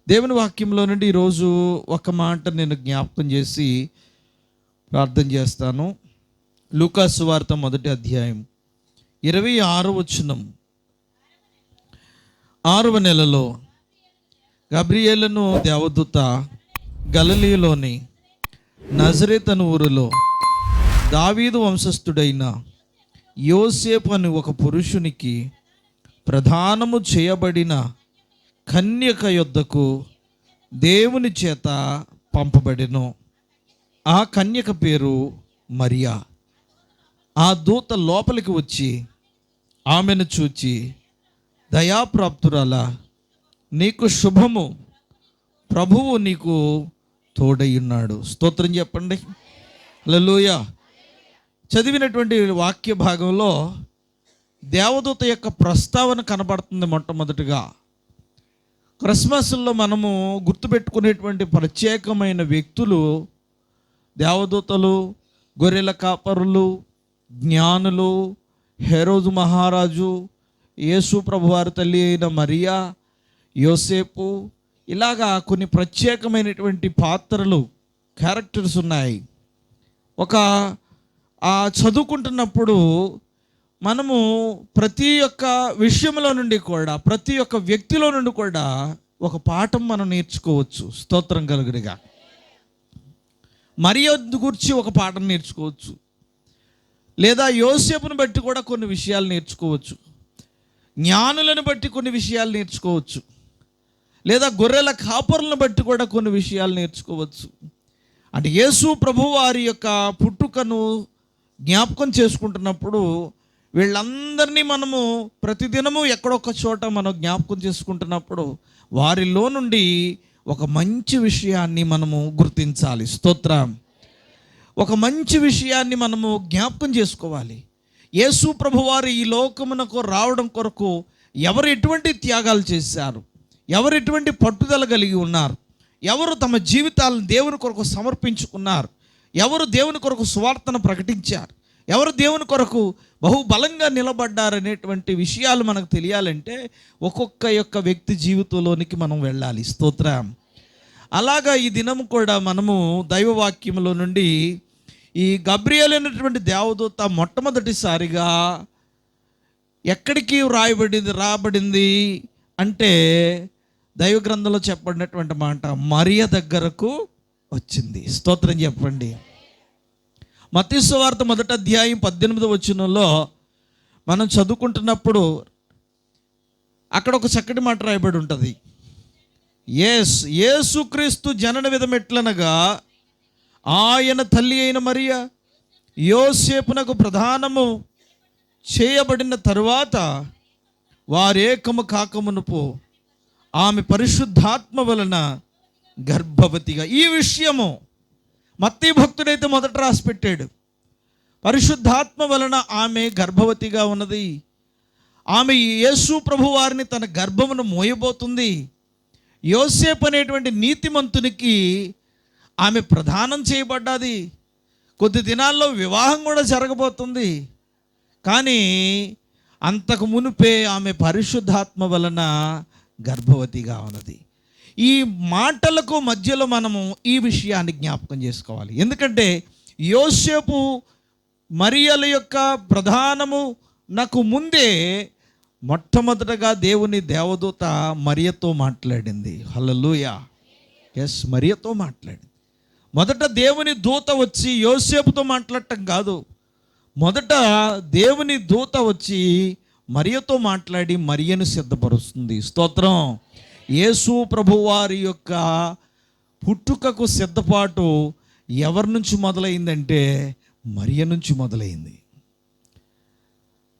దేవుని వాక్యంలో నుండి ఈరోజు ఒక మాట నేను జ్ఞాపకం చేసి ప్రార్థన చేస్తాను. లూకా సువార్త 1వ అధ్యాయం 26వ వచనం. 6వ నెలలో గబ్రియేలును దేవదూత గలిలయలోని నజరేతు అను ఊరిలో దావీదు వంశస్థుడైన యోసేపు అని ఒక పురుషునికి ప్రదానము చేయబడిన కన్యక యొద్దకు దేవుని చేత పంపబడెను. ఆ కన్యక పేరు మరియా. ఆ దూత లోపలికి వచ్చి ఆమెను చూచి, దయాప్రాప్తురాలా, నీకు శుభము, ప్రభువు నీకు తోడయ్యున్నాడు. స్తోత్రం చెప్పండి. హల్లెలూయా. చదివినటువంటి వాక్య భాగంలో దేవదూత యొక్క ప్రస్తావన కనబడుతుంది. మొట్టమొదటిగా క్రిస్మస్లో మనము గుర్తుపెట్టుకునేటువంటి ప్రత్యేకమైన వ్యక్తులు దేవదూతలు, గొర్రెల కాపరులు, జ్ఞానులు, హెరోదు మహారాజు, యేసు ప్రభువారి తల్లి అయిన మరియా, యోసేపు, ఇలాగా కొన్ని ప్రత్యేకమైనటువంటి పాత్రలు, క్యారెక్టర్స్ ఉన్నాయి. చదువుకుంటున్నప్పుడు మనము ప్రతి ఒక్క విషయంలో నుండి కూడా, ప్రతి ఒక్క వ్యక్తిలో నుండి కూడా ఒక పాఠం మనం నేర్చుకోవచ్చు. స్తోత్రం కలుగునిగా. మరియ గురించి ఒక పాఠం నేర్చుకోవచ్చు, లేదా యోసేపును బట్టి కూడా కొన్ని విషయాలు నేర్చుకోవచ్చు, జ్ఞానులను బట్టి కొన్ని విషయాలు నేర్చుకోవచ్చు, లేదా గొర్రెల కాపరులను బట్టి కూడా కొన్ని విషయాలు నేర్చుకోవచ్చు. అంటే యేసు ప్రభు వారి యొక్క పుట్టుకను జ్ఞాపకం చేసుకుంటున్నప్పుడు వీళ్ళందరినీ మనము ప్రతిదినము ఎక్కడొక్క చోట మనం జ్ఞాపకం చేసుకుంటున్నప్పుడు వారిలో నుండి ఒక మంచి విషయాన్ని మనము గుర్తించాలి. స్తోత్రం. ఒక మంచి విషయాన్ని మనము జ్ఞాపకం చేసుకోవాలి. యేసు ప్రభువారు ఈ లోకమునకు రావడం కొరకు ఎవరు ఎటువంటి త్యాగాలు చేశారు, ఎవరు ఎటువంటి పట్టుదల కలిగి ఉన్నారు, ఎవరు తమ జీవితాలను దేవుని కొరకు సమర్పించుకున్నారు, ఎవరు దేవుని కొరకు సువార్తను ప్రకటించారు, ఎవరు దేవుని కొరకు బహుబలంగా నిలబడ్డారనేటువంటి విషయాలు మనకు తెలియాలంటే ఒక్కొక్క యొక్క వ్యక్తి జీవితంలోనికి మనం వెళ్ళాలి. స్తోత్రం. అలాగా ఈ దినం కూడా మనము దైవవాక్యంలో నుండి ఈ గబ్రియేలు అనేటువంటి దేవదూత మొట్టమొదటిసారిగా ఎక్కడికి రాబడింది అంటే దైవ గ్రంథంలో చెప్పబడినటువంటి మాట మరియ దగ్గరకు వచ్చింది. స్తోత్రం చెప్పండి. మత్తయి సువార్త 1వ అధ్యాయం 18వ వచనంలో మనం చదువుకుంటున్నప్పుడు అక్కడ ఒక చక్కటి మాట రాయబడి ఉంటుంది. యేసుక్రీస్తు జనన విధమెట్లనగా ఆయన తల్లి అయిన మరియ యోసేపునకు ప్రదానము చేయబడిన తరువాత వారేకము కాకమునుపు ఆమె పరిశుద్ధాత్మ వలన గర్భవతిగా. ఈ విషయము మత్తయి భక్తుడైతే మొదట రాసి పెట్టాడు. పరిశుద్ధాత్మ వలన ఆమె గర్భవతిగా ఉన్నది. ఆమె యేసు ప్రభు వారిని తన గర్భమును మోయబోతుంది. యోసేపు అనేటువంటి నీతిమంతునికి ఆమె ప్రదానం చేయబడ్డది. కొద్ది దినాల్లో వివాహం కూడా జరగబోతుంది. కానీ అంతకు మునుపే ఆమె పరిశుద్ధాత్మ వలన గర్భవతిగా ఉన్నది. ఈ మాటలకు మధ్యలో మనము ఈ విషయాన్ని జ్ఞాపకం చేసుకోవాలి. ఎందుకంటే యోసేపు మరియల యొక్క ప్రధానము నాకు ముందే మొట్టమొదటగా దేవుని దేవదూత మరియతో మాట్లాడింది. హల్లెలూయా. మరియతో మాట్లాడింది. మొదట దేవుని దూత వచ్చి యోసేపుతో మాట్లాడటం కాదు, మొదట దేవుని దూత వచ్చి మరియతో మాట్లాడి మరియను సిద్ధపరుస్తుంది. స్తోత్రం. యేసు ప్రభువారి యొక్క పుట్టుకకు సిద్ధపాటు ఎవరి నుంచి మొదలైందంటే మరియ నుంచి మొదలైంది.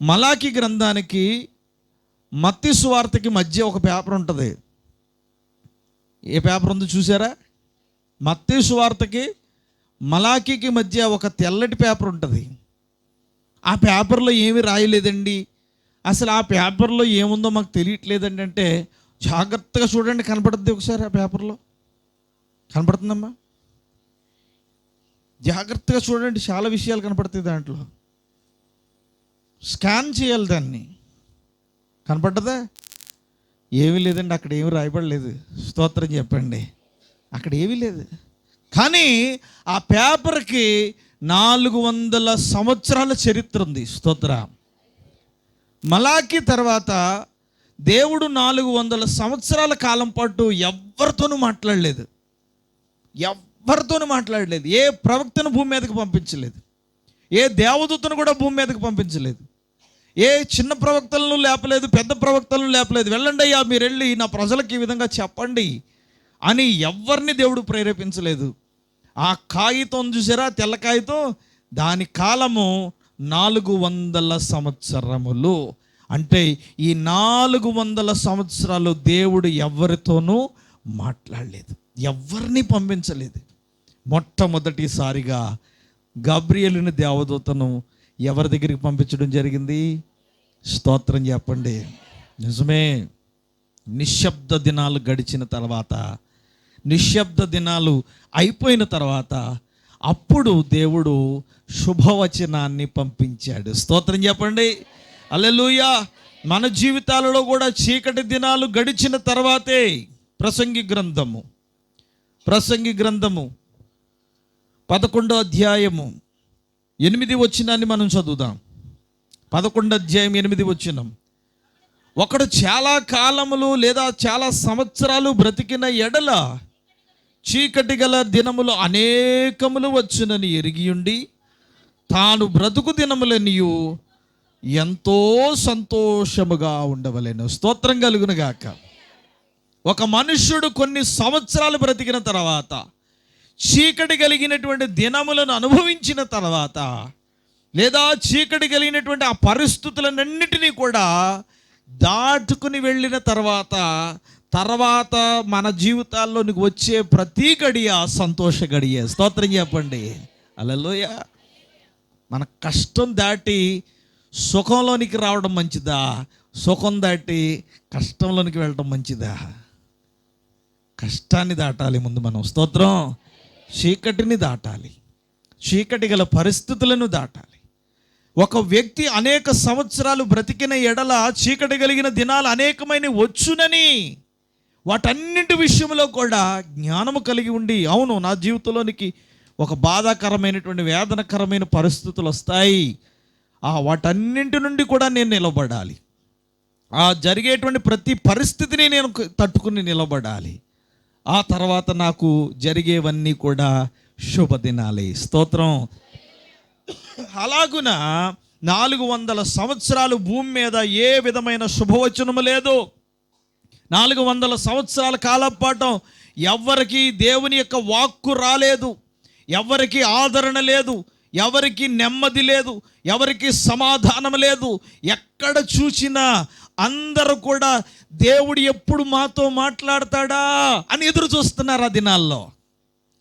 మలాకి గ్రంథానికి మత్తయి సువార్తకి మధ్య ఒక పేపర్ ఉంటుంది. ఏ పేపర్ ఉందో చూసారా? మత్తయి సువార్తకి మలాకీకి మధ్య ఒక తెల్లటి పేపర్ ఉంటుంది. ఆ పేపర్లో ఏమీ రాయలేదండి, అసలు ఆ పేపర్లో ఏముందో మాకు తెలియట్లేదండి అంటే జాగ్రత్తగా చూడండి, కనపడుతుంది. ఒకసారి ఆ పేపర్లో కనపడుతుందమ్మా, జాగ్రత్తగా చూడండి, చాలా విషయాలు కనపడతాయి దాంట్లో. స్కాన్ చేయాలి దాన్ని, కనపడ్డదా? ఏమీ లేదండి, అక్కడ ఏమీ రాయబడలేదు. స్తోత్రం చెప్పండి. అక్కడ ఏమీ లేదు. కానీ ఆ పేపర్కి 400 సంవత్సరాల చరిత్ర ఉంది. స్తోత్ర. మలాకి తర్వాత దేవుడు 400 సంవత్సరాల కాలం పాటు ఎవరితోనూ మాట్లాడలేదు. ఎవరితోనూ మాట్లాడలేదు. ఏ ప్రవక్తను భూమి మీదకి పంపించలేదు. ఏ దేవదూతను కూడా భూమి మీదకి పంపించలేదు. ఏ చిన్న ప్రవక్తలను లేపలేదు, పెద్ద ప్రవక్తలను లేపలేదు. వెళ్ళండి అయ్యా, మీరు వెళ్ళి నా ప్రజలకు ఈ విధంగా చెప్పండి అని ఎవరిని దేవుడు ప్రేరేపించలేదు. ఆ కాగితం చూసారా, తెల్ల కాగితం, దాని కాలము 400 సంవత్సరములు. అంటే ఈ 400 సంవత్సరాలు దేవుడు ఎవరితోనూ మాట్లాడలేదు, ఎవరిని పంపించలేదు. మొట్టమొదటిసారిగా గబ్రియేలుని దేవదూతను ఎవరి దగ్గరికి పంపించడం జరిగింది? స్తోత్రం చెప్పండి. నిజమే. నిశ్శబ్ద దినాలు గడిచిన తర్వాత, నిశ్శబ్ద దినాలు అయిపోయిన తర్వాత అప్పుడు దేవుడు శుభవచనాన్ని పంపించాడు. స్తోత్రం చెప్పండి. హల్లెలూయా. మన జీవితాలలో కూడా చీకటి దినాలు గడిచిన తర్వాతే ప్రసంగి గ్రంథము 11వ అధ్యాయము 8 వచనాన్ని మనం చదువుదాం. 11వ అధ్యాయం 8 వచనం. ఒకడు చాలా కాలములు లేదా చాలా సంవత్సరాలు బ్రతికిన ఎడల చీకటి గల దినములు అనేకములు వచ్చునని ఎరిగియుండి తాను బ్రతుకు దినములనియు ఎంతో సంతోషముగా ఉండవలెను. స్తోత్రం కలుగును గాక. ఒక మనుష్యుడు కొన్ని సంవత్సరాలు బ్రతికిన తర్వాత, చీకటి కలిగినటువంటి దినములను అనుభవించిన తర్వాత, లేదా చీకటి కలిగినటువంటి ఆ పరిస్థితులన్నింటినీ కూడా దాటుకుని వెళ్ళిన తర్వాత మన జీవితాల్లోనికి వచ్చే ప్రతి గడియ సంతోష గడియ. స్తోత్రం చెప్పండి. హల్లెలూయా. మన కష్టం దాటి సుఖంలోనికి రావడం మంచిదా, సుఖం దాటి కష్టంలోనికి వెళ్ళడం మంచిదా? కష్టాన్ని దాటాలి ముందు మనం. స్తోత్రం. చీకటిని దాటాలి, చీకటి గల పరిస్థితులను దాటాలి. ఒక వ్యక్తి అనేక సంవత్సరాలు బ్రతికిన ఎడల చీకటి కలిగిన దినాలు అనేకమైన వచ్చునని, వాటన్నింటి విషయంలో కూడా జ్ఞానము కలిగి ఉండి, అవును నా జీవితంలోనికి ఒక బాధాకరమైనటువంటి వేదనకరమైన పరిస్థితులు వస్తాయి, వాటన్నింటి నుండి కూడా నేను నిలబడాలి. ఆ జరిగేటువంటి ప్రతి పరిస్థితిని నేను తట్టుకుని నిలబడాలి. ఆ తర్వాత నాకు జరిగేవన్నీ కూడా శుభదినాలే. స్తోత్రం. అలాగున 400 సంవత్సరాలు భూమి మీద ఏ విధమైన శుభవచనము లేదు. 400 సంవత్సరాల కాలం పాటు ఎవరికి దేవుని యొక్క వాక్కు రాలేదు, ఎవరికి ఆదరణ లేదు, ఎవరికి నెమ్మది లేదు, ఎవరికి సమాధానం లేదు. ఎక్కడ చూసినా అందరూ కూడా దేవుడు ఎప్పుడు మాతో మాట్లాడతాడా అని ఎదురు చూస్తున్నారు. ఆ దినాల్లో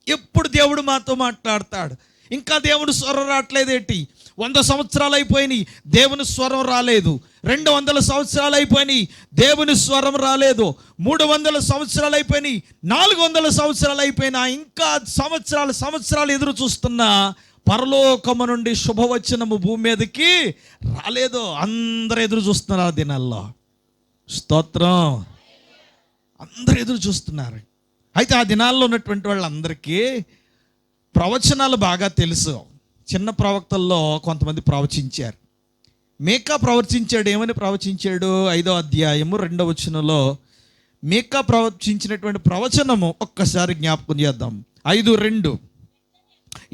ఎప్పుడు దేవుడు మాతో మాట్లాడతాడు, ఇంకా దేవుని స్వరం రావట్లేదేంటి? 100 సంవత్సరాలు అయిపోయినాయి, దేవుని స్వరం రాలేదు. 200 సంవత్సరాలు అయిపోయినాయి, దేవుని స్వరం రాలేదు. 300 సంవత్సరాలు అయిపోయినాయి, 400 సంవత్సరాలు అయిపోయినా ఇంకా సంవత్సరాలు ఎదురు చూస్తున్నా పరలోకము నుండి శుభవచనము భూమి మీదకి రాలేదు. అందరూ ఎదురు చూస్తున్నారు ఆ దినాల్లో. స్తోత్రం. అందరూ ఎదురు చూస్తున్నారు. అయితే ఆ దినాల్లో ఉన్నటువంటి వాళ్ళందరికీ ప్రవచనాలు బాగా తెలుసు. చిన్న ప్రవక్తల్లో కొంతమంది ప్రవచించారు. మీకా ప్రవచించాడు. ఏమని ప్రవచించాడు? 5వ అధ్యాయము 2వ వచనంలో మీకా ప్రవచించినటువంటి ప్రవచనము ఒక్కసారి జ్ఞాపకం చేద్దాం. 5:2.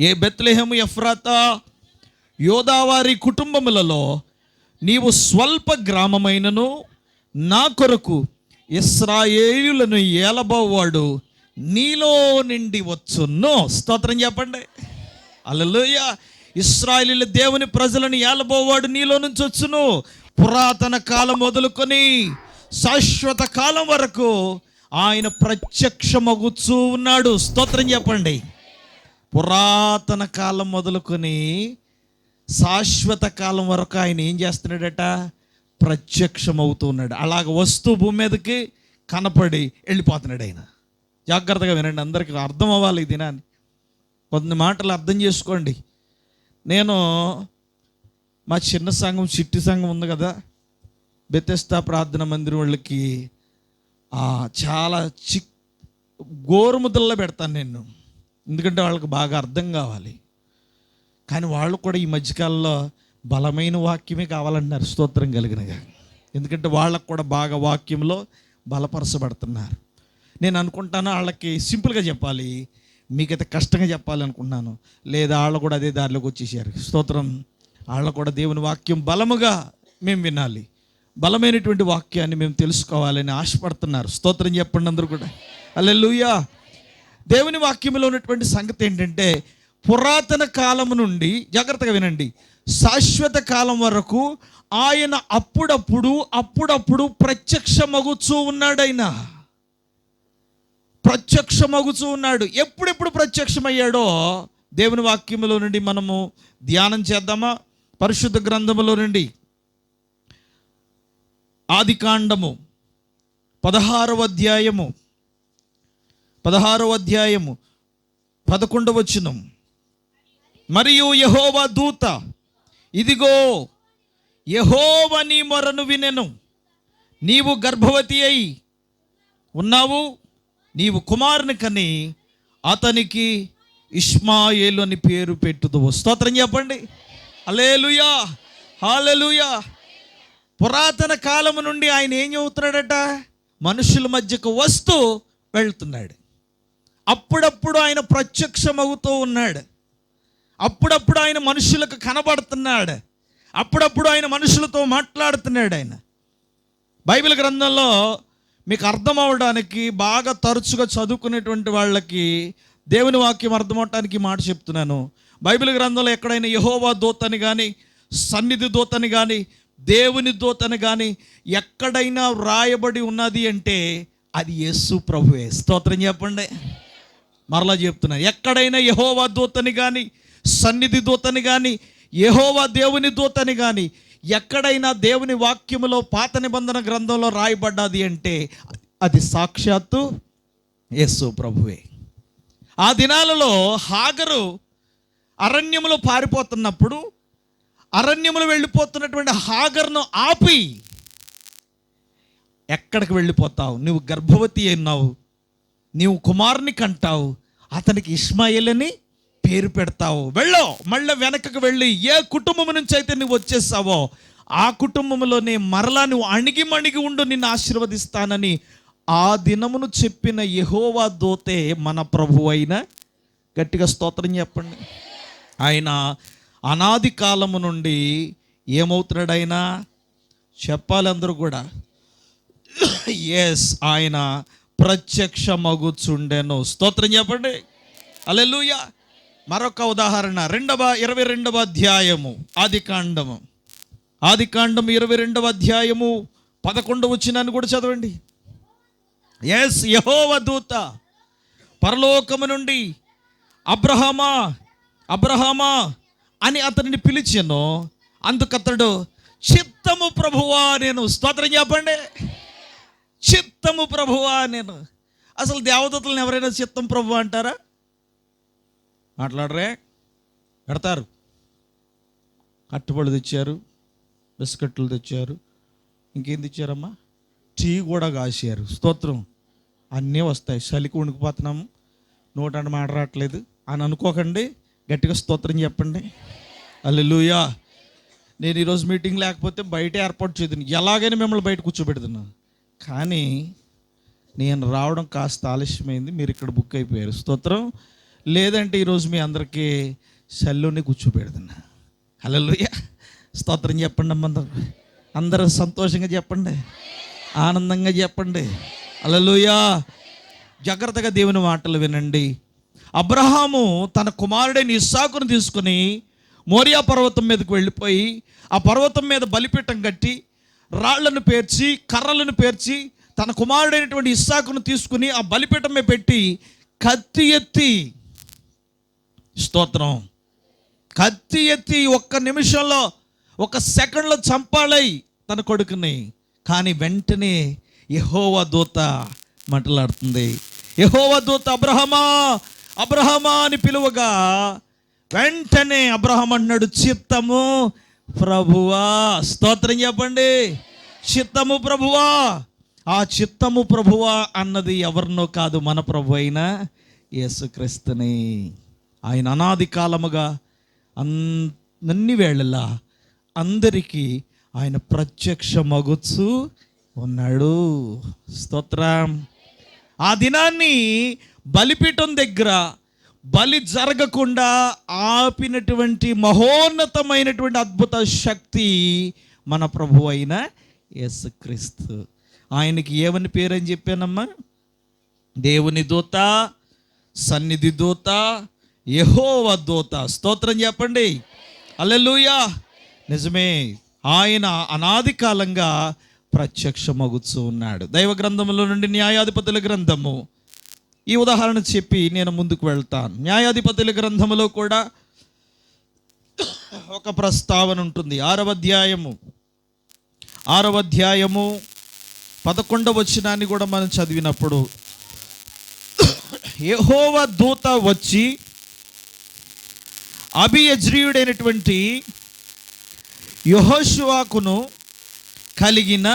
ఏ బెత్లెహేము ఎఫ్రాతా యోదావారి కుటుంబములలో నీవు స్వల్ప గ్రామమైనను నా కొరకు ఇశ్రాయేలులను ఏలబోవాడు నీలో నుండి వచ్చును. స్తోత్రం చెప్పండి. హల్లెలూయా. ఇశ్రాయేలీయుల దేవుని ప్రజలను ఏలబోవాడు నీలో నుంచి వచ్చును. పురాతన కాలం మొదలుకొని శాశ్వత కాలం వరకు ఆయన ప్రత్యక్షమగుచూ ఉన్నాడు. స్తోత్రం చెప్పండి. పురాతన కాలం మొదలుకొని శాశ్వత కాలం వరకు ఆయన ఏం చేస్తున్నాడట? ప్రత్యక్షమవుతూ ఉన్నాడు. అలాగ వస్తూ భూమి మీదకి కనపడి వెళ్ళిపోతున్నాడు ఆయన. జాగ్రత్తగా వినండి, అందరికీ అర్థం అవ్వాలి ఈ దినాన్ని. కొన్ని మాటలు అర్థం చేసుకోండి. నేను మా చిన్న సంఘం, చిట్టి సంఘం ఉంది కదా, బెతెస్దా ప్రార్థన మందిరం వాళ్ళకి చాలా గోరుముద్దల్లో పెడతాను నేను, ఎందుకంటే వాళ్ళకి బాగా అర్థం కావాలి. కానీ వాళ్ళు కూడా ఈ మధ్యకాలంలో బలమైన వాక్యమే కావాలంటున్నారు, స్తోత్రం కలిగినగా. ఎందుకంటే వాళ్ళకు కూడా బాగా వాక్యంలో బలపరచబడుతున్నారు. నేను అనుకుంటాను వాళ్ళకి సింపుల్గా చెప్పాలి, మీకైతే కష్టంగా చెప్పాలి అనుకుంటున్నాను. లేదా వాళ్ళు కూడా అదే దారిలోకి వచ్చేసారు. స్తోత్రం. వాళ్ళు కూడా దేవుని వాక్యం బలముగా మేము వినాలి, బలమైనటువంటి వాక్యాన్ని మేము తెలుసుకోవాలని ఆశపడుతున్నారు. స్తోత్రం చెప్పండి అందరూ కూడా. హల్లెలూయా. దేవుని వాక్యంలో ఉన్నటువంటి సంగతి ఏంటంటే, పురాతన కాలము నుండి, జాగ్రత్తగా వినండి, శాశ్వత కాలం వరకు ఆయన అప్పుడప్పుడు ప్రత్యక్షమగుచూ ఉన్నాడు. ఆయన ప్రత్యక్షమగుచూ ఉన్నాడు. ఎప్పుడెప్పుడు ప్రత్యక్షమయ్యాడో దేవుని వాక్యములో నుండి మనము ధ్యానం చేద్దామా? పరిశుద్ధ గ్రంథములో నుండి ఆదికాండము 16వ అధ్యాయము 11వ వచనం. మరియు యెహోవా దూత, ఇదిగో యెహోవా నీ మొరను వినెను, నీవు గర్భవతి అయి ఉన్నావు, నీవు కుమారుని కని అతనికి ఇష్మాయేలు అని పేరు పెట్టుదువు. స్తోత్రం చెప్పండి. హల్లెలూయా, హల్లెలూయా. పురాతన కాలము నుండి ఆయన ఏం చెబుతున్నాడట? మనుషుల మధ్యకు వస్తూ వెళ్తున్నాడు. అప్పుడప్పుడు ఆయన ప్రత్యక్షమవుతూ ఉన్నాడు. అప్పుడప్పుడు ఆయన మనుషులకు కనబడుతున్నాడు. అప్పుడప్పుడు ఆయన మనుషులతో మాట్లాడుతున్నాడు. ఆయన బైబిల్ గ్రంథంలో మీకు అర్థం అవడానికి, బాగా తరచుగా చదువుకునేటువంటి వాళ్ళకి దేవుని వాక్యం అర్థమవటానికి మాట చెప్తున్నాను. బైబిల్ గ్రంథంలో ఎక్కడైనా యెహోవా దూతని కానీ, సన్నిధి దూతని కానీ, దేవుని దూతని కానీ ఎక్కడైనా వ్రాయబడి ఉన్నది అంటే అది యేసు ప్రభువే. స్తోత్రం చెప్పండి. మరలా చెప్తున్నా, ఎక్కడైనా యెహోవా దూతని కానీ, సన్నిధి దూతని కానీ, యెహోవా దేవుని దూతని కానీ ఎక్కడైనా దేవుని వాక్యములో పాత నిబంధన గ్రంథంలో రాయబడ్డది అంటే అది సాక్షాత్తు యేసు ప్రభువే. ఆ దినాలలో హాగరు అరణ్యములో పారిపోతున్నప్పుడు, అరణ్యములో వెళ్ళిపోతున్నటువంటి హాగర్ను ఆపి, ఎక్కడికి వెళ్ళిపోతావు? నువ్వు గర్భవతి అయినావు, నీవు కుమారుని కంటావు, అతనికి ఇష్మాయేల్ అని పేరు పెడతావు. వెళ్ళో, మళ్ళీ వెనకకు వెళ్ళి ఏ కుటుంబం నుంచి అయితే నువ్వు వచ్చేసావో ఆ కుటుంబంలోనే మరలా నువ్వు అణిగి ఉండు, నిన్ను ఆశీర్వదిస్తానని ఆ దినమును చెప్పిన యెహోవా దూతే మన ప్రభు అయిన, గట్టిగా స్తోత్రం చెప్పండి, ఆయన అనాది కాలము నుండి ఏమవుతున్నాడు? ఆయన చెప్పాలి అందరూ కూడా, ఎస్, ఆయన ప్రత్యక్షమగుచుండెను. స్తోత్రం చెప్పండి. హల్లెలూయా. మరొక ఉదాహరణ 22వ అధ్యాయము ఆదికాండము 22వ అధ్యాయము 11వ వచనాన్ని కూడా చదవండి. ఎస్, యెహోవా దూత పరలోకము నుండి అబ్రహామా అబ్రహామా అని అతనిని పిలిచెను. అందుకతడు చిత్తము ప్రభువా నేను. స్తోత్రం చెప్పండి. చిత్తము ప్రభువా నేను. అసలు దేవదూతలను ఎవరైనా చిత్తం ప్రభువా అంటారా? మాట్లాడరే? పెడతారు. కట్టుబడి తెచ్చారు, బిస్కెట్లు తెచ్చారు, ఇంకేం తెచ్చారమ్మా, టీ కూడా కాశారు. స్తోత్రం. అన్నీ వస్తాయి. చలికి వణికిపోతున్నాము, నోటంట మాట రావట్లేదు అని అనుకోకండి, గట్టిగా స్తోత్రం చెప్పండి. హల్లెలూయా. నేను ఈరోజు మీటింగ్ లేకపోతే బయట ఏర్పాటు చేద్దాను, ఎలాగైనా మిమ్మల్ని బయట కూర్చోబెడుతున్నాను. కానీ నేను రావడం కాస్త ఆలస్యమైంది, మీరు ఇక్కడ బుక్ అయిపోయారు. స్తోత్రం. లేదంటే ఈరోజు మీ అందరికీ సెల్లోనే కూర్చోబెడుతున్నా. హల్లెలూయా. స్తోత్రం చెప్పండి అమ్మ. అందరూ సంతోషంగా చెప్పండి, ఆనందంగా చెప్పండి. హల్లెలూయా. జాగ్రత్తగా దేవుని మాటలు వినండి. అబ్రహాము తన కుమారుడైన ఇస్సాకును తీసుకుని మోరియా పర్వతం మీదకు వెళ్ళిపోయి, ఆ పర్వతం మీద బలిపీఠం కట్టి, రాళ్లను పేర్చి, కర్రలను పేర్చి, తన కుమారుడైనటువంటి ఇస్సాకును తీసుకుని ఆ బలిపీఠం మీద పెట్టి కత్తి ఎత్తి, స్తోత్రం, కత్తి ఎత్తి ఒక్క నిమిషంలో, ఒక సెకండ్లో చంపాలై తన కొడుకుని. కానీ వెంటనే యెహోవా దూత మాట్లాడుతుంది. యెహోవా దూత అబ్రహామా అబ్రహామా అని పిలువగా వెంటనే అబ్రహాం అన్నాడు, చిత్తము ప్రభువా. స్తోత్రం చెప్పండి. చిత్తము ప్రభువా. ఆ చిత్తము ప్రభువా అన్నది ఎవరినో కాదు, మన ప్రభు అయిన యేసుక్రీస్తుని. ఆయన అనాది కాలముగా అన్ని వేళలా అందరికీ ఆయన ప్రత్యక్షమగుచు ఉన్నాడు. స్తోత్రం. ఆ దినాన్ని బలిపీఠం దగ్గర బలి జరగకుండా ఆపినటువంటి మహోన్నతమైనటువంటి అద్భుత శక్తి మన ప్రభు అయిన యేసుక్రీస్తు. ఆయనకి ఏమని పేరు అని చెప్పానమ్మా? దేవుని దూత, సన్నిధి దూత, యెహోవా దూత. స్తోత్రం చెప్పండి. హల్లెలూయా. నిజమే, ఆయన అనాది కాలంగా ప్రత్యక్షమగుచూ ఉన్నాడు. దైవ గ్రంథములో నుండి న్యాయాధిపతుల గ్రంథము, ఈ ఉదాహరణ చెప్పి నేను ముందుకు వెళ్తాను. న్యాయాధిపతుల గ్రంథములో కూడా ఒక ప్రస్తావన ఉంటుంది. 6వ అధ్యాయము 11వ వచనాన్ని కూడా మనం చదివినప్పుడు, యెహోవా దూత వచ్చి అబీయజ్రీయుడైనటువంటి యెహోషువకును కలిగిన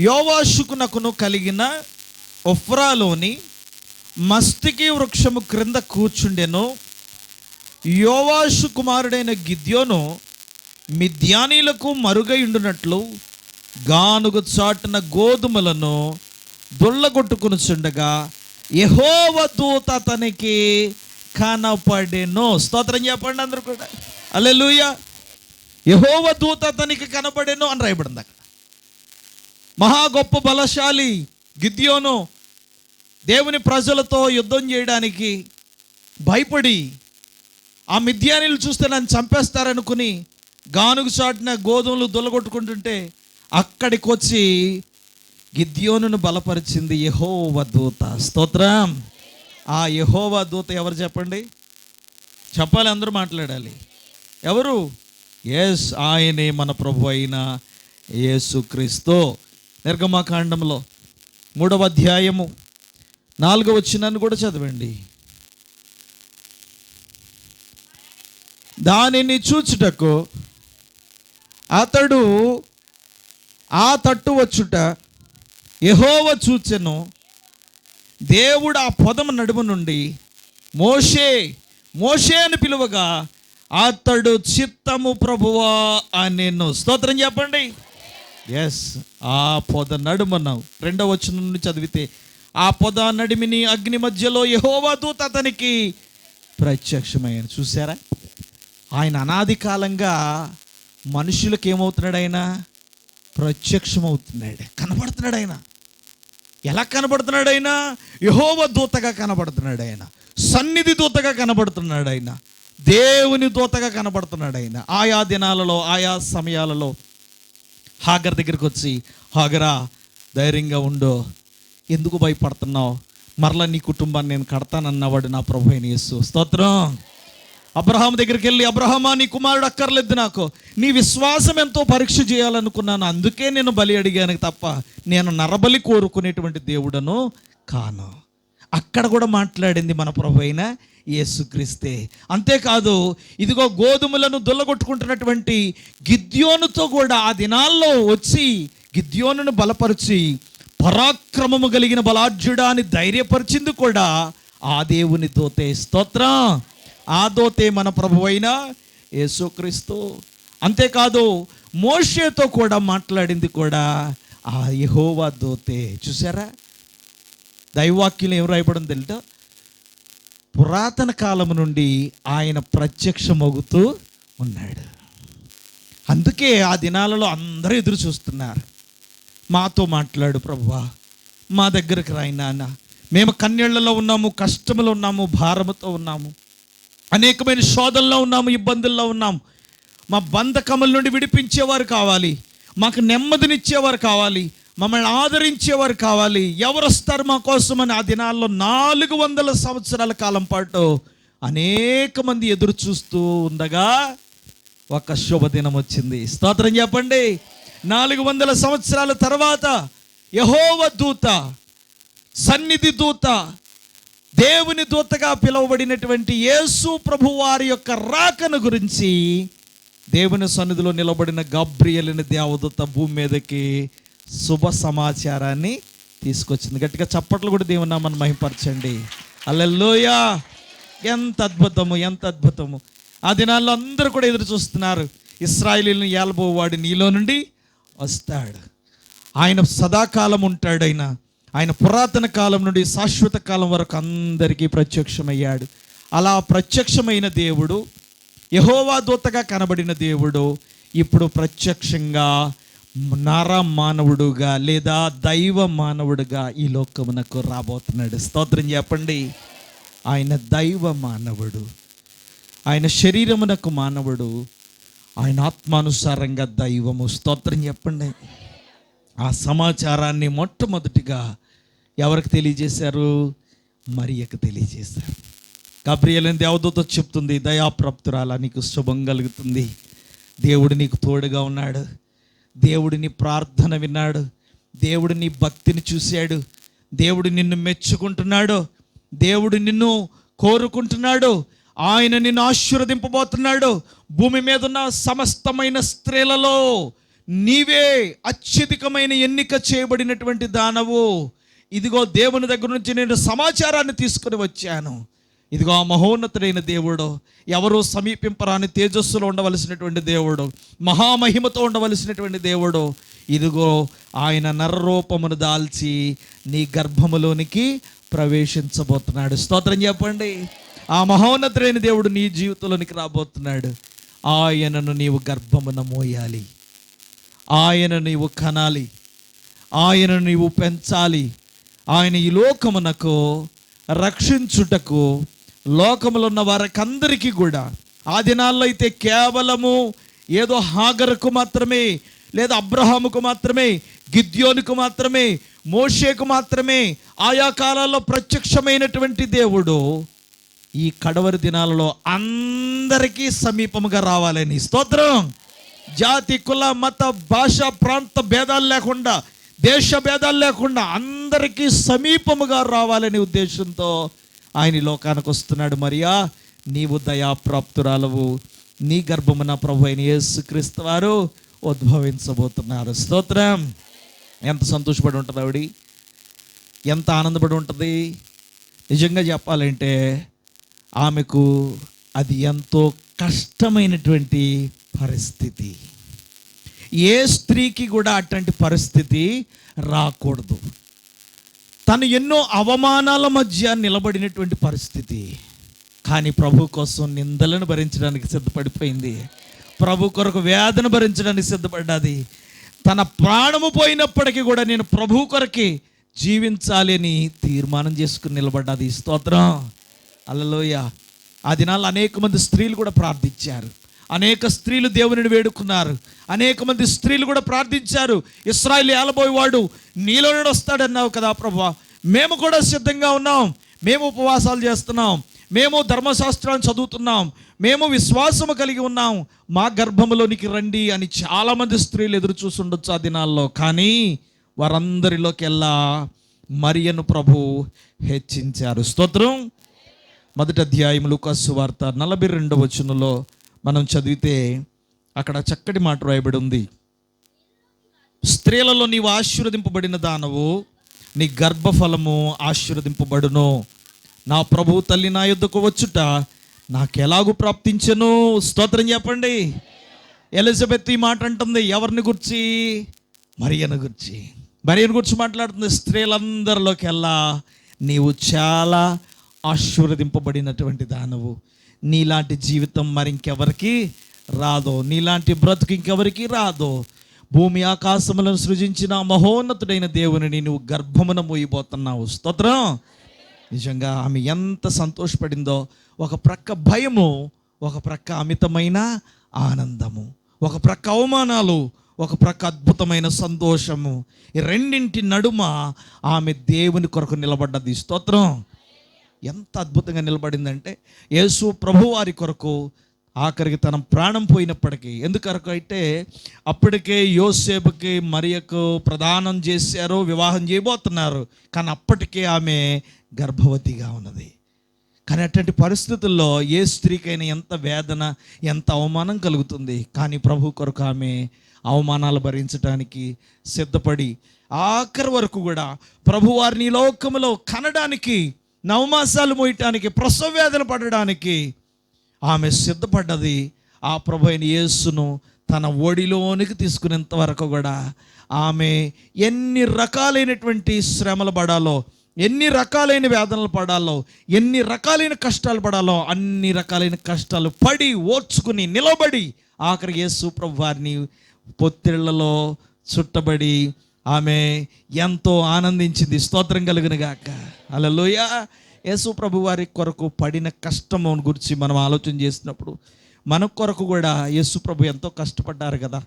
యోవాషుకునకును కలిగిన ఒఫ్రాలోని మస్తికి వృక్షము క్రింద కూర్చుండెను. యోవాషు కుమారుడైన గిద్యోను మిద్యానీలకు మరుగై ఉండునట్లు గానుగ చాటున గోధుమలను దొల్లగొట్టుకునిచుండగా యెహోవా దూత అతనికి కనపడెను. స్తోత్రం చెప్పండి అందరూ కూడా. హల్లెలూయా. యెహోవా దూత అతనికి కనపడెను అని రాయబడింది అక్కడ. మహా గొప్ప బలశాలి గిద్యోను దేవుని ప్రజలతో యుద్ధం చేయడానికి భయపడి ఆ మిద్యానీలు చూస్తే నన్ను చంపేస్తారనుకుని గానుగు చాటున గోధుమలు దొల్లగొట్టుకుంటుంటే అక్కడికి వచ్చి గిద్యోనును బలపరిచింది యెహోవా దూత. స్తోత్రం. ఆ యెహోవా దూత ఎవరు చెప్పండి? చెప్పాలి, అందరూ మాట్లాడాలి. ఎవరు? ఎస్, ఆయనే మన ప్రభు అయిన యేసుక్రీస్తు. నిర్గమకాండంలో 3వ అధ్యాయము 4వ వచనాన్ని కూడా చదవండి. దానిని చూచుటకు అతడు ఆ తట్టు వచ్చుట యెహోవా చూచెను. దేవుడు ఆ పొదమ నడుము నుండి మోషే మోషే అని పిలువగా అతడు చిత్తము ప్రభువా అనెను. స్తోత్రం చెప్పండి. ఎస్, ఆ పొద నడుమన 2వ వచనం నుండి చదివితే, ఆ పొద నడిమిని అగ్ని మధ్యలో యెహోవా దూత అతనికి ప్రత్యక్షమయ్యాను. చూసారా, ఆయన అనాది కాలంగా మనుషులకు ఏమవుతున్నాడు? ఆయన ప్రత్యక్షమవుతున్నాడు, కనబడుతున్నాడు. ఆయన ఎలా కనబడుతున్నాడు? ఆయన యెహోవా దూతగా కనబడుతున్నాడు. ఆయన సన్నిధి దూతగా కనబడుతున్నాడు. ఆయన దేవుని దూతగా కనబడుతున్నాడు. ఆయన ఆయా దినాలలో ఆయా సమయాలలో హాగర్ దగ్గరికి వచ్చి, హాగరా ధైర్యంగా ఉండు, ఎందుకు భయపడుతున్నావు, మరలా నీ కుటుంబాన్ని నేను కడతానన్నవాడు నా ప్రభు అయిన యేసు. స్తోత్రం. అబ్రహాం దగ్గరికి వెళ్ళి, అబ్రహామా నీ కుమారుడు అక్కర్లేదు, నాకు నీ విశ్వాసం ఎంతో పరీక్ష చేయాలనుకున్నాను, అందుకే నేను బలి అడిగాను తప్ప నేను నరబలి కోరుకునేటువంటి దేవుడను కాను. అక్కడ కూడా మాట్లాడింది మన ప్రభు అయిన యేసుక్రీస్తే. అంతేకాదు, ఇదిగో గోధుమలను దొల్లగొట్టుకుంటున్నటువంటి గిద్యోనుతో కూడా ఆ దినాల్లో వచ్చి గిద్యోనును బలపరిచి పరాక్రమము కలిగిన బలాఢ్యుడా అని ధైర్యపరిచింది కూడా ఆ దేవుని దూతే. స్తోత్రం. ఆ దూతే మన ప్రభు అయిన యేసుక్రీస్తు. అంతేకాదు, మోషేతో కూడా మాట్లాడింది కూడా ఆ యెహోవా దూతే. చూసారా, దైవాక్యం ఏం రాయబడింది తెలుసా? పురాతన కాలము నుండి ఆయన ప్రత్యక్షమవుతూ ఉన్నాడు. అందుకే ఆ దినాలలో అందరూ ఎదురు చూస్తున్నారు, మాతో మాట్లాడు ప్రభువా, మా దగ్గరకు రాయి నాన్న, మేము కన్నీళ్లలో ఉన్నాము, కష్టంలో ఉన్నాము, భారముతో ఉన్నాము, అనేకమైన శోధనలో ఉన్నాము, ఇబ్బందుల్లో ఉన్నాము, మా బంధకముల నుండి విడిపించేవారు కావాలి, మాకు నెమ్మదినిచ్చేవారు కావాలి, మమ్మల్ని ఆదరించేవారు కావాలి, ఎవరు వస్తారు మా కోసమని ఆ దినాల్లో 400 సంవత్సరాల కాలం పాటు అనేక మంది ఎదురు చూస్తూ ఉండగా ఒక శుభదినం వచ్చింది. స్తోత్రం చెప్పండి. 400 సంవత్సరాల తర్వాత యెహోవా దూత, సన్నిధి దూత, దేవుని దూతగా పిలువబడినటువంటి యేసు ప్రభు వారి యొక్క రాకను గురించి దేవుని సన్నిధిలో నిలబడిన గబ్రియేలుని దేవదూత భూమి మీదకి శుభ సమాచారాన్ని తీసుకొచ్చింది. గట్టిగా చప్పట్లు కూడా దేవుని నామమును మహిమపరచండి. హల్లెలూయా. ఎంత అద్భుతము, ఎంత అద్భుతము. ఆ దినాల్లో అందరూ కూడా ఎదురు చూస్తున్నారు. ఇశ్రాయేలీయులను ఏలబోవాడు నీలో నుండి వస్తాడు. ఆయన సదాకాలం ఉంటాడు. ఆయన పురాతన కాలం నుండి శాశ్వత కాలం వరకు అందరికీ ప్రత్యక్షమయ్యాడు. అలా ప్రత్యక్షమైన దేవుడు, యెహోవా దూతగా కనబడిన దేవుడు ఇప్పుడు ప్రత్యక్షంగా నర మానవుడుగా లేదా దైవ మానవుడుగా ఈ లోకమునకు రాబోతున్నాడు. స్తోత్రం చెప్పండి. ఆయన దైవ మానవుడు, ఆయన శరీరమునకు మానవుడు, ఆయన ఆత్మానుసారంగా దైవము. స్తోత్రం చెప్పండి. ఆ సమాచారాన్ని మొట్టమొదటిగా ఎవరికి తెలియజేశారు? మరియకు తెలియజేశారు. గబ్రియలు దేవదూత చెప్తుంది, దయాప్రాప్తురాలా, నీకు శుభం కలుగుతుంది, దేవుడు నీకు తోడుగా ఉన్నాడు, దేవుడు నీ ప్రార్థన విన్నాడు, దేవుడు నీ భక్తిని చూశాడు, దేవుడు నిన్ను మెచ్చుకుంటున్నాడు, దేవుడు నిన్ను కోరుకుంటున్నాడు, ఆయన నిన్ను ఆశీర్వదింపబోతున్నాడు. భూమి మీద ఉన్న సమస్తమైన స్త్రీలలో నీవే అత్యధికమైన ఎన్నిక చేయబడినటువంటి దానవు. ఇదిగో దేవుని దగ్గర నుంచి నేను సమాచారాన్ని తీసుకుని వచ్చాను. ఇదిగో ఆ మహోన్నతుడైన దేవుడు, ఎవరు సమీపింపరాని తేజస్సులో ఉండవలసినటువంటి దేవుడు, మహామహిమతో ఉండవలసినటువంటి దేవుడు, ఇదిగో ఆయన నరరూపమును దాల్చి నీ గర్భములోనికి ప్రవేశించబోతున్నాడు. స్తోత్రం చెప్పండి. ఆ మహోన్నతుడైన దేవుడు నీ జీవితంలోనికి రాబోతున్నాడు. ఆయనను నీవు గర్భమున మోయాలి, ఆయన నీవు కనాలి, ఆయనను నీవు పెంచాలి. ఆయన ఈ లోకమునకు రక్షించుటకు లోకములో ఉన్న వారికందరికీ కూడా, ఆ దినాల్లో అయితే కేవలము ఏదో హాగరుకు మాత్రమే, లేదా అబ్రహాముకు మాత్రమే, గిద్యోనుకు మాత్రమే, మోషేకు మాత్రమే ఆయా కాలాల్లో ప్రత్యక్షమైనటువంటి దేవుడు ఈ కడవరి దినాలలో అందరికీ సమీపముగా రావాలని. స్తోత్రం. జాతి, కుల, మత, భాష, ప్రాంత భేదాలు లేకుండా, దేశ భేదాలు లేకుండా అందరికీ సమీపముగా రావాలనే ఉద్దేశంతో ఆయన లోకానికి వస్తున్నాడు. మరియా, నీవు దయాప్రాప్తురాలవు, నీ గర్భమున ప్రభు అయిన యేసుక్రీస్తు వారు ఉద్భవించబోతున్నారు. స్తోత్రం. ఎంత సంతోషపడి ఉంటుంది ఆవిడ, ఎంత ఆనందపడి ఉంటుంది. నిజంగా చెప్పాలంటే ఆమెకు అది ఎంతో కష్టమైనటువంటి పరిస్థితి. ఏ స్త్రీకి కూడా అటువంటి పరిస్థితి రాకూడదు. తను ఎన్నో అవమానాల మధ్య నిలబడినటువంటి పరిస్థితి, కానీ ప్రభు కోసం నిందలను భరించడానికి సిద్ధపడిపోయింది. ప్రభు కొరకు వేదన భరించడానికి సిద్ధపడ్డది. తన ప్రాణము పోయినప్పటికీ కూడా నేను ప్రభు కొరకి జీవించాలి అని తీర్మానం చేసుకుని నిలబడ్డది. స్తోత్రం. హల్లెలూయా. ఆ దినాల్లో అనేక మంది స్త్రీలు కూడా ప్రార్థించారు, అనేక స్త్రీలు దేవునిని వేడుకున్నారు, అనేక మంది స్త్రీలు కూడా ప్రార్థించారు. ఇశ్రాయేలు ఏలబోయేవాడు నీలో నుండి వస్తాడన్నావు కదా ప్రభువా, మేము కూడా సిద్ధంగా ఉన్నాం, మేము ఉపవాసాలు చేస్తున్నాం, మేము ధర్మశాస్త్రాన్ని చదువుతున్నాం, మేము విశ్వాసము కలిగి ఉన్నాం, మా గర్భములోనికి రండి అని చాలామంది స్త్రీలు ఎదురు చూసుండొచ్చు ఆ దినాల్లో. కానీ వారందరిలోకెల్లా మరియను ప్రభు హెచ్చించారు. స్తోత్రం. 1వ అధ్యాయం లూకా సువార్త 42వ వచనంలో మనం చదివితే అక్కడ చక్కటి మాట రాయబడి ఉంది. స్త్రీలలో నీవు ఆశీర్వదింపబడిన దానవు, నీ గర్భఫలము ఆశీర్వదింపబడును. నా ప్రభు తల్లి నా యొద్దకు వచ్చుట నాకెలాగూ ప్రాప్తించెను. స్తోత్రం చెప్పండి. ఎలిజబెత్ ఈ మాట అంటుంది. ఎవరిని గురించి? మరియను గురించి. మరియను గురించి మాట్లాడుతుంది. స్త్రీలందరిలోకెల్లా నీవు చాలా ఆశీర్వదింపబడినటువంటి దానవు, నీలాంటి జీవితం మరి ఇంకెవరికి రాదో, నీలాంటి బ్రతుకు ఇంకెవరికి రాదో. భూమి ఆకాశములను సృజించిన మహోన్నతుడైన దేవుని నువ్వు గర్భమున మోయబోతున్నావు. స్తోత్రం. నిజంగా ఆమె ఎంత సంతోషపడిందో. ఒక ప్రక్క భయము, ఒక ప్రక్క అమితమైన ఆనందము, ఒక ప్రక్క అవమానాలు, ఒక ప్రక్క అద్భుతమైన సంతోషము. ఈ రెండింటి నడుమ ఆమె దేవుని కొరకు నిలబడ్డది. స్తోత్రం. ఎంత అద్భుతంగా నిలబడిందంటే, యేసు ప్రభు వారి కొరకు ఆఖరికి తన ప్రాణం పోయినప్పటికీ, ఎందుకొరకు అయితే అప్పటికే యోసేపుకి మరియకు ప్రదానం చేశారు, వివాహం చేయబోతున్నారు, కానీ అప్పటికే ఆమె గర్భవతిగా ఉన్నది. కానీ అటువంటి పరిస్థితుల్లో ఏ స్త్రీకైనా ఎంత వేదన, ఎంత అవమానం కలుగుతుంది. కానీ ప్రభు కొరకు ఆమె అవమానాలు భరించడానికి సిద్ధపడి ఆఖరి వరకు కూడా ప్రభువారిని ఈ లోకములో కనడానికి, నవమాసాలు మోయటానికి, ప్రసవ వేదన పడడానికి ఆమె సిద్ధపడ్డది. ఆ ప్రభు అయిన యేసును తన ఒడిలోనికి తీసుకునేంత వరకు కూడా ఆమె ఎన్ని రకాలైనటువంటి శ్రమలు పడాలో, ఎన్ని రకాలైన వేదనలు పడాలో, ఎన్ని రకాలైన కష్టాలు పడాలో అన్ని రకాలైన కష్టాలు పడి ఓర్చుకుని నిలబడి ఆఖరి యేసు ప్రభు వారిని పొత్తిళ్లలో చుట్టబడి ఆమె ఎంతో ఆనందించింది. స్తోత్రం కలుగును గాక. హల్లెలూయా. యేసు ప్రభు వారి కొరకు పడిన కష్టము గురించి మనం ఆలోచన చేసినప్పుడు మన కొరకు కూడా యేసు ప్రభు ఎంతో కష్టపడ్డారు కదా.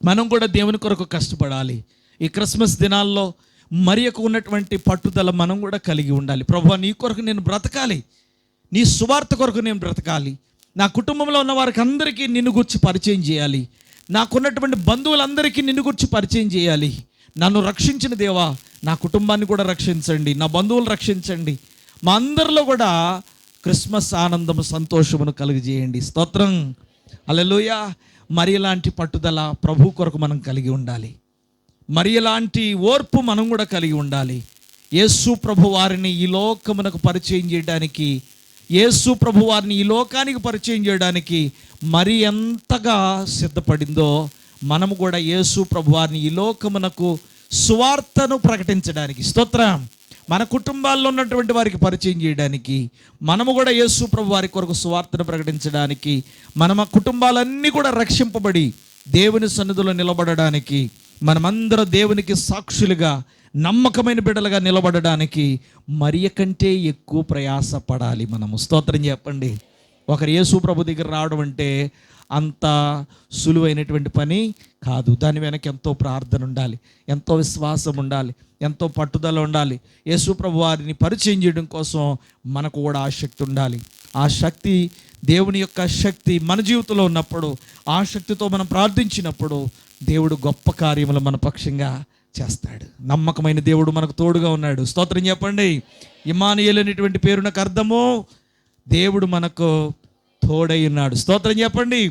మనం కూడా దేవుని కొరకు కష్టపడాలి. ఈ క్రిస్మస్ దినాల్లో మరియకు ఉన్నటువంటి పట్టుదల మనం కూడా కలిగి ఉండాలి. ప్రభువా, నీ కొరకు నేను బ్రతకాలి, నీ సువార్త కొరకు నేను బ్రతకాలి, నా కుటుంబంలో ఉన్న వారికి అందరికీ నిన్ను గురించి పరిచయం చేయాలి, నాకున్నటువంటి బంధువులందరికీ నిన్ను గురించి పరిచయం చేయాలి. నన్ను రక్షించిన దేవా, నా కుటుంబాన్ని కూడా రక్షించండి, నా బంధువులు రక్షించండి, మా అందరిలో కూడా క్రిస్మస్ ఆనందము సంతోషమును కలుగజేయండి. స్తోత్రం. హల్లెలూయా. మరి ఎలాంటి పట్టుదల ప్రభు కొరకు మనం కలిగి ఉండాలి, మరి ఎలాంటి ఓర్పు మనం కూడా కలిగి ఉండాలి. యేసు ప్రభు వారిని ఈ లోకమునకు పరిచయం చేయడానికి, యేసు ప్రభు వారిని ఈ లోకానికి పరిచయం చేయడానికి మరి ఎంతగా సిద్ధపడిందో మనము కూడా యేసు ప్రభు వారిని ఈ లోకమునకు సువార్తను ప్రకటించడానికి, స్తోత్రం, మన కుటుంబాల్లో ఉన్నటువంటి వారికి పరిచయం చేయడానికి, మనము కూడా యేసు ప్రభు వారి కొరకు సువార్తను ప్రకటించడానికి, మన కుటుంబాలన్నీ కూడా రక్షింపబడి దేవుని సన్నిధిలో నిలబడడానికి, మనమందరం దేవునికి సాక్షులుగా నమ్మకమైన బిడ్డలుగా నిలబడడానికి మరియ కంటే ఎక్కువ ప్రయాసపడాలి మనము. స్తోత్రం చెప్పండి. ఒకరు యేసు ప్రభు దగ్గర రావడం అంటే అంత సులువైనటువంటి పని కాదు. దాని వెనక ఎంతో ప్రార్థన ఉండాలి, ఎంతో విశ్వాసం ఉండాలి, ఎంతో పట్టుదల ఉండాలి. యేసు ప్రభు వారిని పరిచయం చేయడం కోసం మనకు కూడా ఆ శక్తి ఉండాలి. ఆ శక్తి, దేవుని యొక్క శక్తి మన జీవితంలో ఉన్నప్పుడు, ఆ శక్తితో మనం ప్రార్థించినప్పుడు దేవుడు గొప్ప కార్యములు మన పక్షంగా చేస్తాడు. నమ్మకమైన దేవుడు మనకు తోడుగా ఉన్నాడు. స్తోత్రం చెప్పండి. ఇమ్మానుయేలు అనేటువంటి పేరు నాకు అర్థము దేవుడు మనకు తోడై ఉన్నాడు. స్తోత్రం చెప్పండి.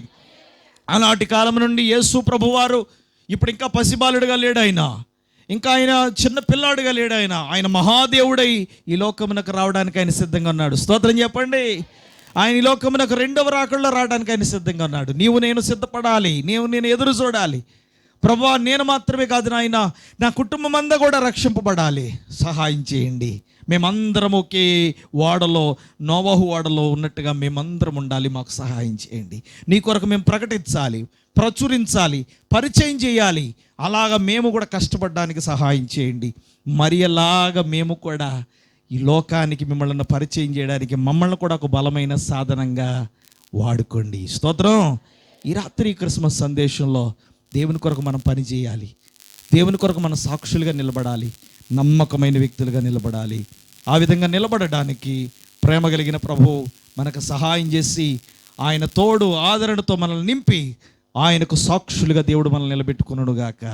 అలాంటి కాలం నుండి యేసు ప్రభువారు ఇప్పుడు ఇంకా పసిబాలుడుగా లేడు, ఇంకా ఆయన చిన్న పిల్లాడుగా లేడు, ఆయన మహాదేవుడై ఈ లోకమునకు రావడానికి ఆయన సిద్ధంగా ఉన్నాడు. స్తోత్రం చెప్పండి. ఆయన ఈ లోకమునకు రెండవ రాకడలో రావడానికి ఆయన సిద్ధంగా ఉన్నాడు. నీవు నేను సిద్ధపడాలి, నేను ఎదురు చూడాలి. ప్రభువా, నేను మాత్రమే కాదు నాయన, నా కుటుంబం అంతా కూడా రక్షింపబడాలి, సహాయం చేయండి. మేమందరం ఒకే ఓడలో, నోవహు ఓడలో ఉన్నట్టుగా మేమందరం ఉండాలి, మాకు సహాయం చేయండి. నీ కొరకు మేము ప్రకటించాలి, ప్రచురించాలి, పరిచయం చేయాలి. అలాగా మేము కూడా కష్టపడడానికి సహాయం చేయండి. మరి అలాగా మేము కూడా ఈ లోకానికి మిమ్మల్ని పరిచయం చేయడానికి మమ్మల్ని కూడా ఒక బలమైన సాధనంగా వాడుకోండి. స్తోత్రం. ఈ రాత్రి క్రిస్మస్ సందేశంలో దేవుని కొరకు మనం పని చేయాలి, దేవుని కొరకు మనం సాక్షులుగా నిలబడాలి, నమ్మకమైన వ్యక్తులుగా నిలబడాలి. ఆ విధంగా నిలబడడానికి ప్రేమ కలిగిన ప్రభువు మనకు సహాయం చేసి ఆయన తోడు ఆదరణతో మనల్ని నింపి ఆయనకు సాక్షులుగా దేవుడు మనల్ని నిలబెట్టుకునుగాక.